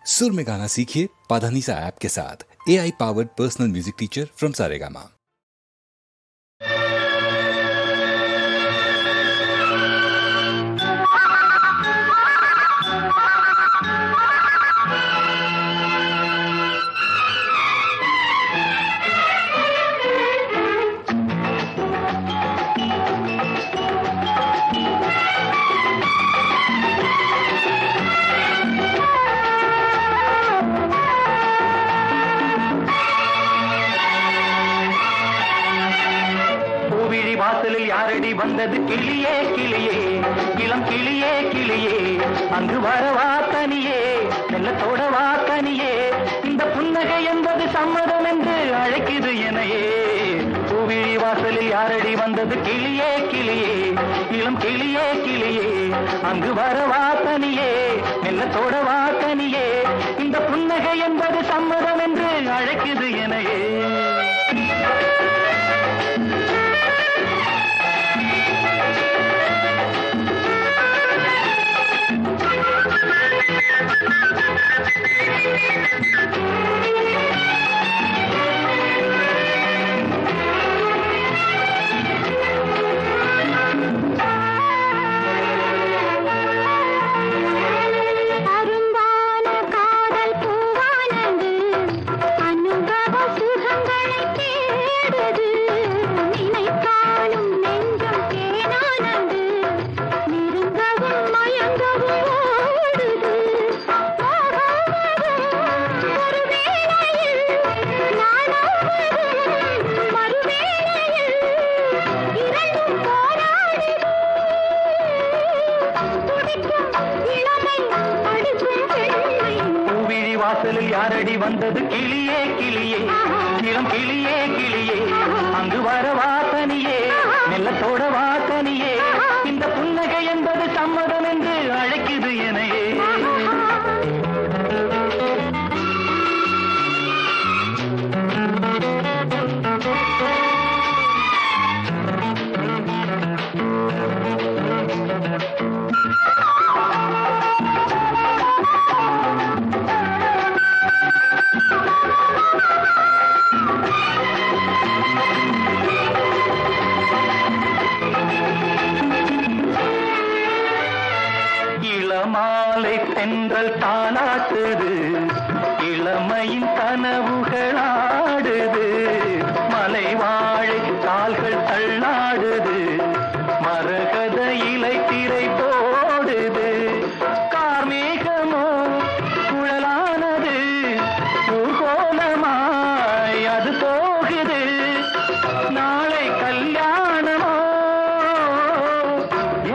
सुर में गाना सीखिए पाधानीसा ऐप के साथ। AI powered personal music teacher from Saregama. வாசலில் யாரடி வந்தது கிளியே கிளியே, இளம் கிளியே கிளியே, அங்கு வரவா தனியே, செல்லத்தோட வா தனியே, இந்த புன்னகை என்பது சம்மதம் என்று அழைக்குது எனையே. பூவிழி வாசலில் யாரடி வந்தது கிளியே கிளியே, இளம் கிளியே கிளியே, அங்கு வரவா தனியே, செல்லத்தோட வா தனியே, இந்த புன்னகை என்பது சம்மதம் என்று அழைக்குது எனையே. வாசலில் யாரடி வந்தது கிளியே கிளியே, இளம் கிளியே கிளியே, அங்கு வரவா தனியே, மெல்லத்தோட வா தனியே, இந்த புன்னகை என்பது சம்மதம் என்று அழைக்குது எனையே. மாலை தென்றல் தாளாட்டுது, இளமையின் கனவுகளாடுது, மலை வாழை கால்கள் தள்ளாடுது, மரகத இலை திரை போடுது, கார்மேகமோ குழலானது, ஊர்கோலமாய் அது போகுது, நாளை கல்யாணமோ,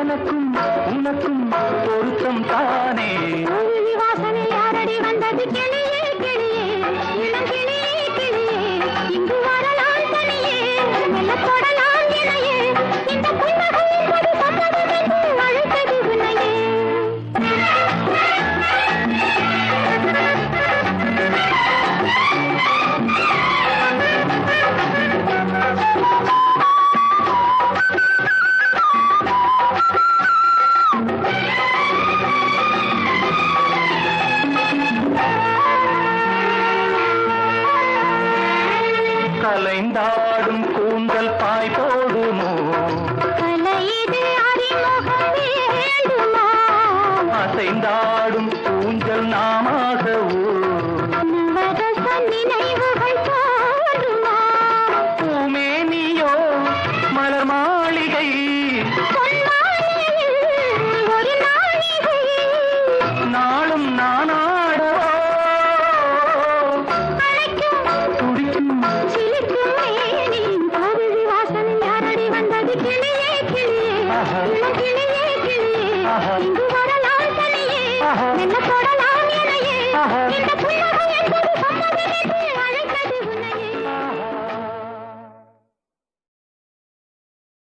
எனக்கும் உனக்கும் பொருத்தம் தானே. வாசலில் யாரடி வந்தது கிளியே கிளியே, இளம் கிளியே கிளியே, இங்கு வரலாம் தனியே, மெல்ல தொடலாம் இணையே, இந்த புன்னகை என்பது சம்மதம் என்று அழைத்தது உன்னையே. கலைந்தாடும் கூந்தல் பாய் போடுமோ, கலையிது அறிமுகம் வேண்டுமா, அசைந்தாடும் ஊஞ்சல் நாமாகவோ, நவரச நினைவுகள் தோன்றுமா, பூமேனியோ மலர் மாளிகை, பொன்மாலையில் ஒரு நாளிகை, நாளும் நானாடவோ, அழைக்கும் துடிக்கும் சிலிர்க்கும் மேனியின் கோவிலி வாசலில் யாரடி வந்தது கிளியே கிளியே, இளம் கிளியே கிளியே, இங்கு வரலாம் தனியே, மெல்ல தொடலாம் இணையே, இந்த புன்னகை